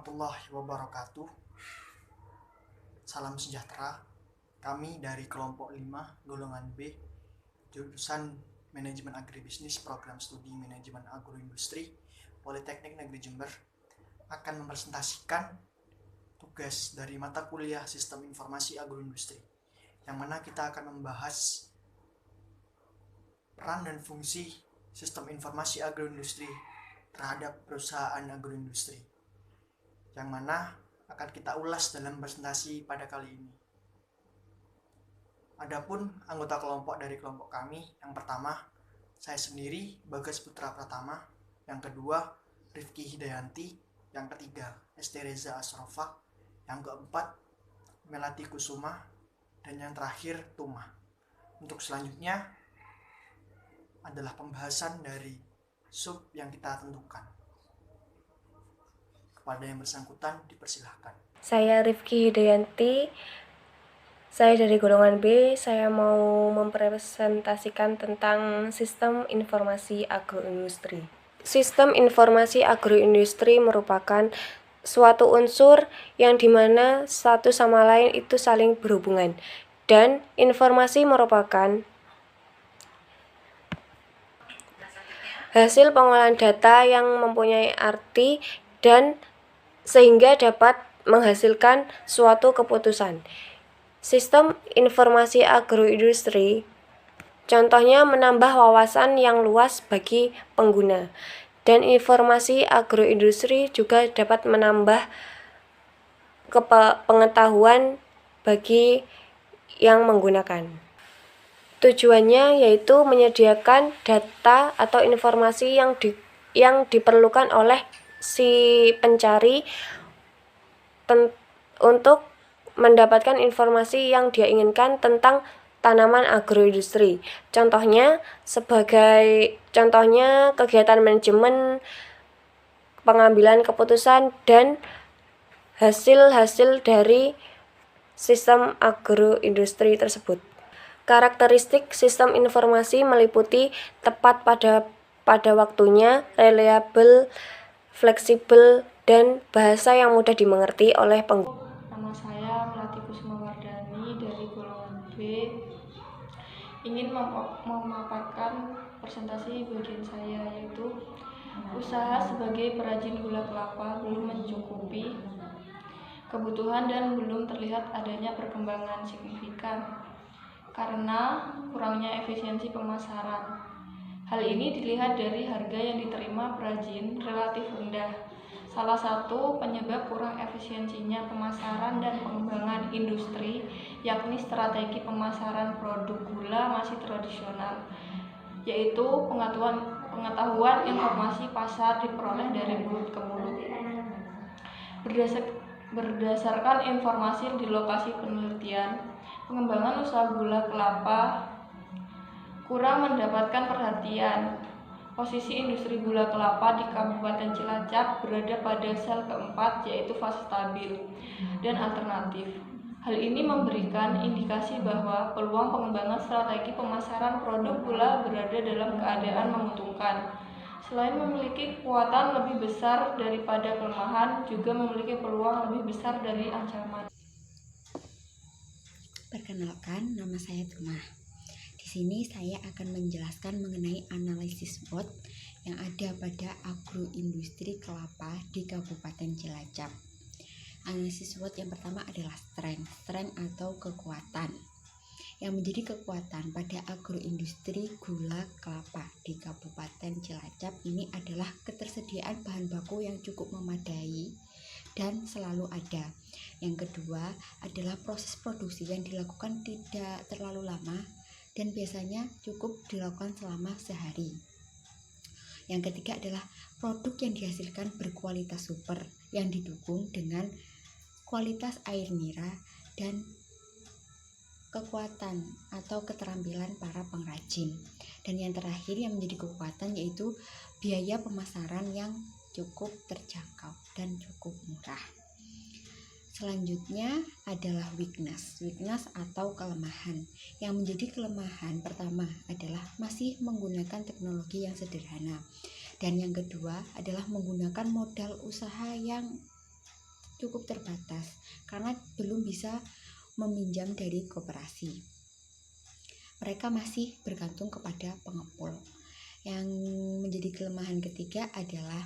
warahmatullahi wabarakatuh. Salam sejahtera. Kami dari kelompok 5 golongan B, jurusan Manajemen Agribisnis Program Studi Manajemen Agroindustri Politeknik Negeri Jember, akan mempresentasikan tugas dari mata kuliah Sistem Informasi Agroindustri, yang mana kita akan membahas peran dan fungsi Sistem Informasi Agroindustri terhadap perusahaan agroindustri, yang mana akan kita ulas dalam presentasi pada kali ini. Adapun anggota kelompok dari kelompok kami, yang pertama saya sendiri, Bagas Putra Pratama, yang kedua Rifki Hidayanti, yang ketiga Esti Reza Asrofa, yang keempat Melati Kusuma, dan yang terakhir Tuma. Untuk selanjutnya adalah pembahasan dari sub yang kita tentukan. Kepada yang bersangkutan dipersilahkan. Saya Rifki Hidayanti, saya dari golongan B. Saya mau mempresentasikan tentang Sistem Informasi Agroindustri. Sistem Informasi Agroindustri merupakan suatu unsur yang dimana satu sama lain itu saling berhubungan, dan informasi merupakan hasil pengolahan data yang mempunyai arti dan sehingga dapat menghasilkan suatu keputusan. Sistem informasi agroindustri contohnya menambah wawasan yang luas bagi pengguna, dan informasi agroindustri juga dapat menambah pengetahuan bagi yang menggunakan. Tujuannya yaitu menyediakan data atau informasi yang diperlukan oleh si pencari untuk mendapatkan informasi yang dia inginkan tentang tanaman agroindustri. Contohnya kegiatan manajemen, pengambilan keputusan, dan hasil-hasil dari sistem agroindustri tersebut. Karakteristik sistem informasi meliputi tepat pada waktunya, reliable, fleksibel, dan bahasa yang mudah dimengerti oleh pengguna. Nama saya Melati Kusuma Wardani dari golongan B. Ingin memaparkan presentasi bagian saya, yaitu usaha sebagai perajin gula kelapa belum mencukupi kebutuhan dan belum terlihat adanya perkembangan signifikan karena kurangnya efisiensi pemasaran. Hal ini dilihat dari harga yang diterima perajin relatif rendah. Salah satu penyebab kurang efisiensinya pemasaran dan pengembangan industri yakni strategi pemasaran produk gula masih tradisional, yaitu pengetahuan informasi pasar diperoleh dari mulut ke mulut. Berdasarkan informasi di lokasi penelitian, pengembangan usaha gula kelapa kurang mendapatkan perhatian. Posisi industri gula kelapa di Kabupaten Cilacap berada pada sel keempat, yaitu fase stabil dan alternatif. Hal ini memberikan indikasi bahwa peluang pengembangan strategi pemasaran produk gula berada dalam keadaan menguntungkan. Selain memiliki kekuatan lebih besar daripada kelemahan, juga memiliki peluang lebih besar dari ancaman. Perkenalkan, nama saya Tuma. Di sini saya akan menjelaskan mengenai analisis SWOT yang ada pada agroindustri kelapa di Kabupaten Cilacap. Analisis SWOT yang pertama adalah strength atau kekuatan. Yang menjadi kekuatan pada agroindustri gula kelapa di Kabupaten Cilacap ini adalah ketersediaan bahan baku yang cukup memadai dan selalu ada. Yang kedua adalah proses produksi yang dilakukan tidak terlalu lama dan biasanya cukup dilakukan selama sehari. Yang ketiga adalah produk yang dihasilkan berkualitas super yang didukung dengan kualitas air nira dan kekuatan atau keterampilan para pengrajin. Dan yang terakhir yang menjadi kekuatan yaitu biaya pemasaran yang cukup terjangkau dan cukup murah. Selanjutnya adalah weakness atau kelemahan. Yang menjadi kelemahan pertama adalah masih menggunakan teknologi yang sederhana. Dan yang kedua adalah menggunakan modal usaha yang cukup terbatas karena belum bisa meminjam dari koperasi. Mereka masih bergantung kepada pengepul. Yang menjadi kelemahan ketiga adalah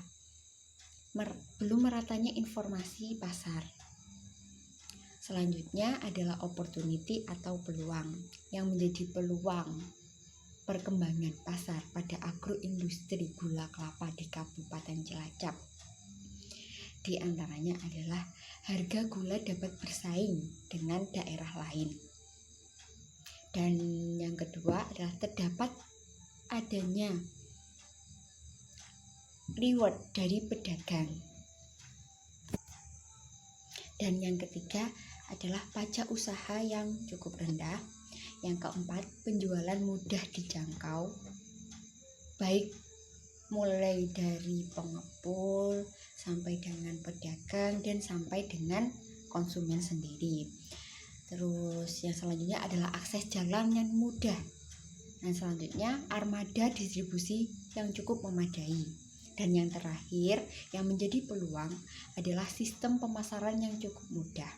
belum meratanya informasi pasar. Selanjutnya adalah opportunity atau peluang. Yang menjadi peluang perkembangan pasar pada agroindustri gula kelapa di Kabupaten Cilacap. Di antaranya adalah harga gula dapat bersaing dengan daerah lain. Dan yang kedua adalah terdapat adanya reward dari pedagang. Dan yang ketiga adalah pajak usaha yang cukup rendah. Yang keempat, penjualan mudah dijangkau, baik mulai dari pengepul sampai dengan pedagang dan sampai dengan konsumen sendiri. Terus yang selanjutnya adalah akses jalan yang mudah. Dan selanjutnya armada distribusi yang cukup memadai. Dan yang terakhir yang menjadi peluang adalah sistem pemasaran yang cukup mudah.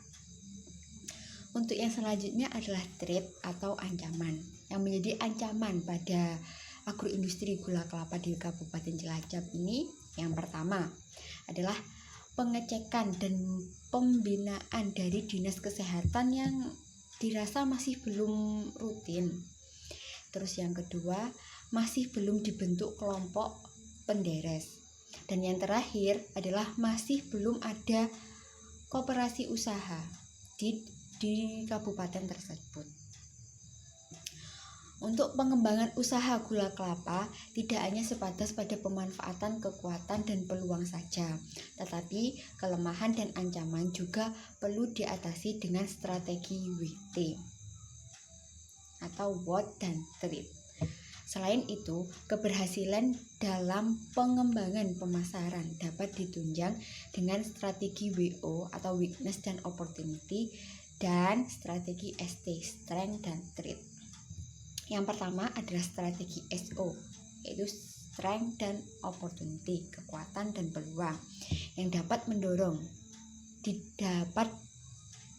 Untuk yang selanjutnya adalah threat atau ancaman. Yang menjadi ancaman pada agroindustri gula kelapa di Kabupaten Cilacap ini, yang pertama adalah pengecekan dan pembinaan dari Dinas Kesehatan yang dirasa masih belum rutin. Terus yang kedua, masih belum dibentuk kelompok penderes. Dan yang terakhir adalah masih belum ada koperasi usaha di kabupaten tersebut. Untuk pengembangan usaha gula kelapa tidak hanya sebatas pada pemanfaatan kekuatan dan peluang saja, tetapi kelemahan dan ancaman juga perlu diatasi dengan strategi WT atau what dan treat. Selain itu, keberhasilan dalam pengembangan pemasaran dapat ditunjang dengan strategi WO atau weakness dan opportunity dan strategi ST, strength dan trait. Yang pertama adalah strategi SO, yaitu strength dan opportunity, kekuatan dan peluang, yang dapat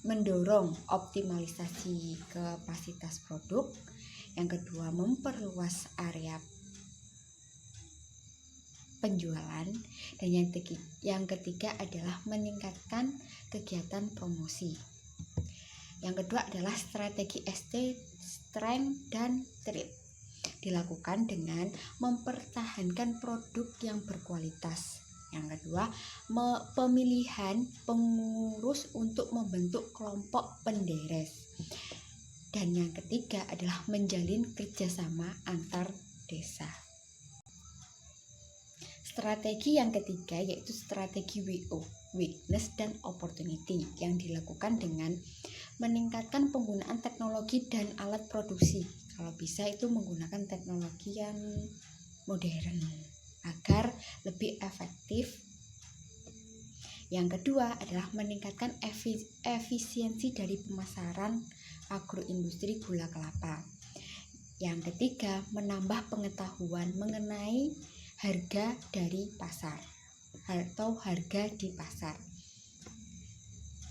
mendorong optimalisasi kapasitas produk. Yang kedua, memperluas area penjualan. Dan yang ketiga adalah meningkatkan kegiatan promosi. Yang kedua adalah strategi ST, strength dan trait, dilakukan dengan mempertahankan produk yang berkualitas. Yang kedua, pemilihan pengurus untuk membentuk kelompok penderes. Dan yang ketiga adalah menjalin kerjasama antar desa. Strategi yang ketiga yaitu strategi WO, weakness dan opportunity, yang dilakukan dengan meningkatkan penggunaan teknologi dan alat produksi. Kalau bisa itu menggunakan teknologi yang modern agar lebih efektif. Yang kedua adalah meningkatkan efisiensi dari pemasaran agroindustri gula kelapa. Yang ketiga, menambah pengetahuan mengenai harga dari pasar atau harga di pasar.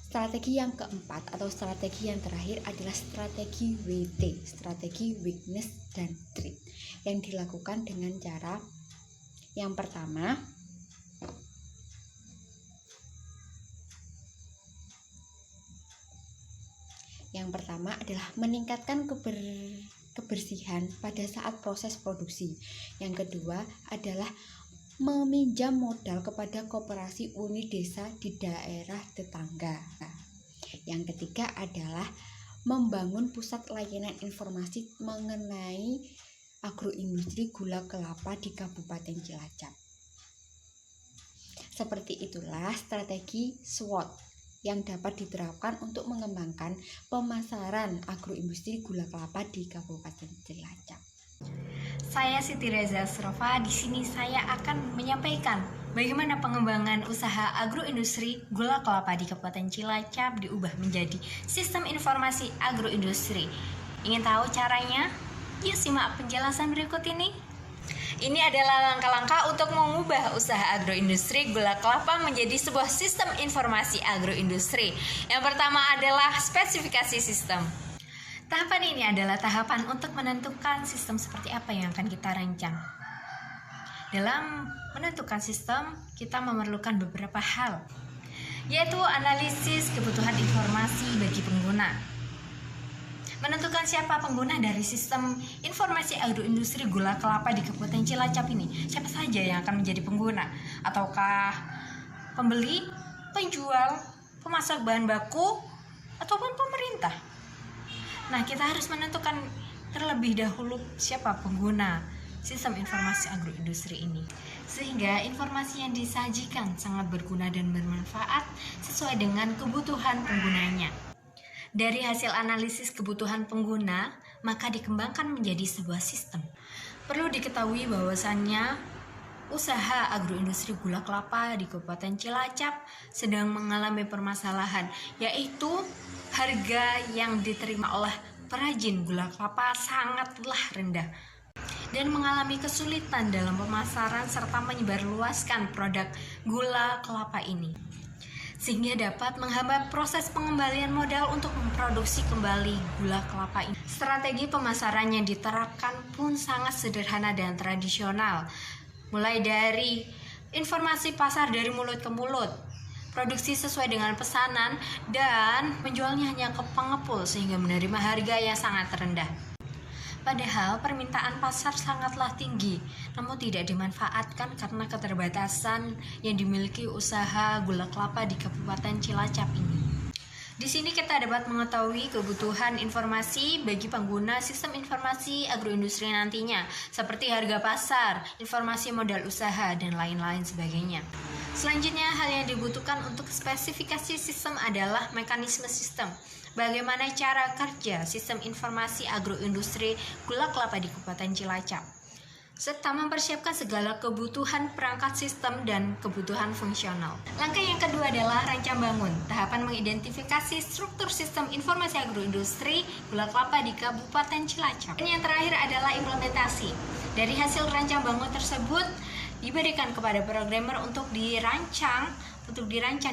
Strategi yang keempat atau strategi yang terakhir adalah strategi WT, strategi weakness dan trait, yang dilakukan dengan cara yang pertama adalah meningkatkan kebersihan pada saat proses produksi. Yang kedua adalah meminjam modal kepada koperasi unit desa di daerah tetangga. Yang ketiga adalah membangun pusat layanan informasi mengenai agroindustri gula kelapa di Kabupaten Cilacap. Seperti itulah strategi SWOT yang dapat diterapkan untuk mengembangkan pemasaran agroindustri gula kelapa di Kabupaten Cilacap. Saya Siti Reza Asrofa. Di sini saya akan menyampaikan bagaimana pengembangan usaha agroindustri gula kelapa di Kabupaten Cilacap diubah menjadi sistem informasi agroindustri. Ingin tahu caranya? Yuk simak penjelasan berikut ini. Ini adalah langkah-langkah untuk mengubah usaha agroindustri gula kelapa menjadi sebuah sistem informasi agroindustri. Yang pertama adalah spesifikasi sistem. Tahapan ini adalah tahapan untuk menentukan sistem seperti apa yang akan kita rancang. Dalam menentukan sistem, kita memerlukan beberapa hal, yaitu analisis kebutuhan informasi bagi pengguna. Menentukan siapa pengguna dari sistem informasi agroindustri gula kelapa di Kabupaten Cilacap ini. Siapa saja yang akan menjadi pengguna? Ataukah pembeli, penjual, pemasok bahan baku, ataupun pemerintah? Nah, kita harus menentukan terlebih dahulu siapa pengguna sistem informasi agroindustri ini. Sehingga informasi yang disajikan sangat berguna dan bermanfaat sesuai dengan kebutuhan penggunanya. Dari hasil analisis kebutuhan pengguna, maka dikembangkan menjadi sebuah sistem. Perlu diketahui bahwasannya usaha agroindustri gula kelapa di Kabupaten Cilacap sedang mengalami permasalahan, yaitu harga yang diterima oleh perajin gula kelapa sangatlah rendah dan mengalami kesulitan dalam pemasaran serta menyebarluaskan produk gula kelapa ini, sehingga dapat menghambat proses pengembalian modal untuk memproduksi kembali gula kelapa ini. Strategi pemasaran yang diterapkan pun sangat sederhana dan tradisional, mulai dari informasi pasar dari mulut ke mulut, produksi sesuai dengan pesanan, dan menjualnya hanya ke pengepul sehingga menerima harga yang sangat rendah. Padahal permintaan pasar sangatlah tinggi, namun tidak dimanfaatkan karena keterbatasan yang dimiliki usaha gula kelapa di Kabupaten Cilacap ini. Di sini kita dapat mengetahui kebutuhan informasi bagi pengguna sistem informasi agroindustri nantinya, seperti harga pasar, informasi modal usaha, dan lain-lain sebagainya. Selanjutnya, hal yang dibutuhkan untuk spesifikasi sistem adalah mekanisme sistem. Bagaimana cara kerja sistem informasi agroindustri gula kelapa di Kabupaten Cilacap, serta mempersiapkan segala kebutuhan perangkat sistem dan kebutuhan fungsional. Langkah yang kedua adalah rancang bangun, tahapan mengidentifikasi struktur sistem informasi agroindustri gula kelapa di Kabupaten Cilacap. Dan yang terakhir adalah implementasi. Dari hasil rancang bangun tersebut diberikan kepada programmer untuk dirancang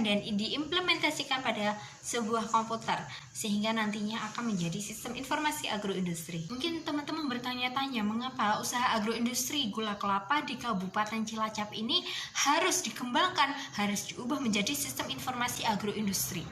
dan diimplementasikan pada sebuah komputer, sehingga nantinya akan menjadi sistem informasi agroindustri. Mungkin teman-teman bertanya-tanya, mengapa usaha agroindustri gula kelapa di Kabupaten Cilacap ini harus dikembangkan, harus diubah menjadi sistem informasi agroindustri?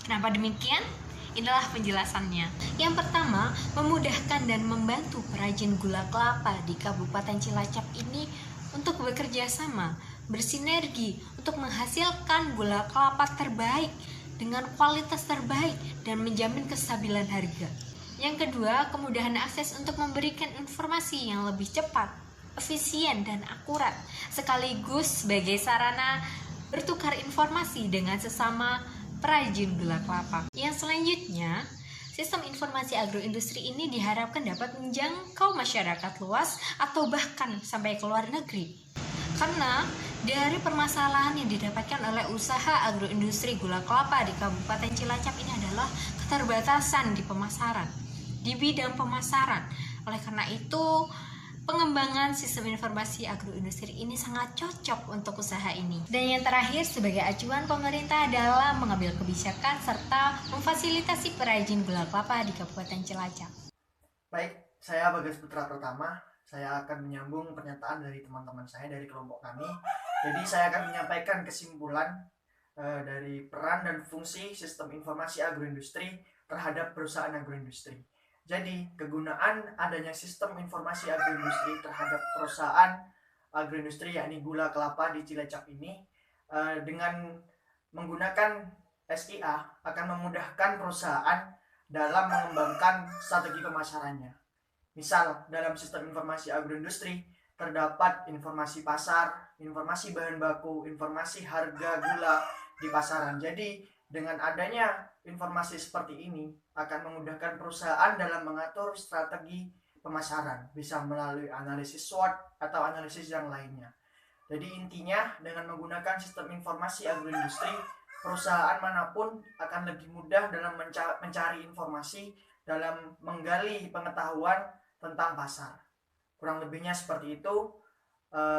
Kenapa demikian? Inilah penjelasannya. Yang pertama, memudahkan dan membantu perajin gula kelapa di Kabupaten Cilacap ini untuk bekerja sama, bersinergi untuk menghasilkan gula kelapa terbaik dengan kualitas terbaik dan menjamin kestabilan harga. Yang kedua, kemudahan akses untuk memberikan informasi yang lebih cepat, efisien, dan akurat, sekaligus sebagai sarana bertukar informasi dengan sesama perajin gula kelapa. Yang selanjutnya, sistem informasi agroindustri ini diharapkan dapat menjangkau masyarakat luas atau bahkan sampai ke luar negeri. Karena dari permasalahan yang didapatkan oleh usaha agroindustri gula kelapa di Kabupaten Cilacap ini adalah keterbatasan di pemasaran, di bidang pemasaran. Oleh karena itu, pengembangan sistem informasi agroindustri ini sangat cocok untuk usaha ini. Dan yang terakhir, sebagai acuan pemerintah adalah mengambil kebijakan serta memfasilitasi perajin gula kelapa di Kabupaten Cilacap. Baik, saya Bagas Putra Pertama. Saya akan menyambung pernyataan dari teman-teman saya dari kelompok kami. Jadi saya akan menyampaikan kesimpulan dari peran dan fungsi sistem informasi agroindustri terhadap perusahaan agroindustri. Jadi kegunaan adanya sistem informasi agroindustri terhadap perusahaan agroindustri yakni gula kelapa di Cilacap ini dengan menggunakan SIA akan memudahkan perusahaan dalam mengembangkan strategi pemasarannya. Misal, dalam sistem informasi agroindustri terdapat informasi pasar, informasi bahan baku, informasi harga gula di pasaran. Jadi, dengan adanya informasi seperti ini akan memudahkan perusahaan dalam mengatur strategi pemasaran, bisa melalui analisis SWOT atau analisis yang lainnya. Jadi intinya, dengan menggunakan sistem informasi agroindustri, perusahaan manapun akan lebih mudah dalam mencari informasi, dalam menggali pengetahuan tentang pasar. Kurang lebihnya seperti itu.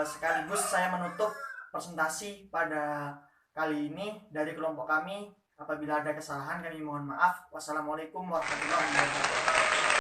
Sekaligus saya menutup presentasi pada kali ini dari kelompok kami. Apabila ada kesalahan kami mohon maaf. Wassalamualaikum warahmatullahi wabarakatuh.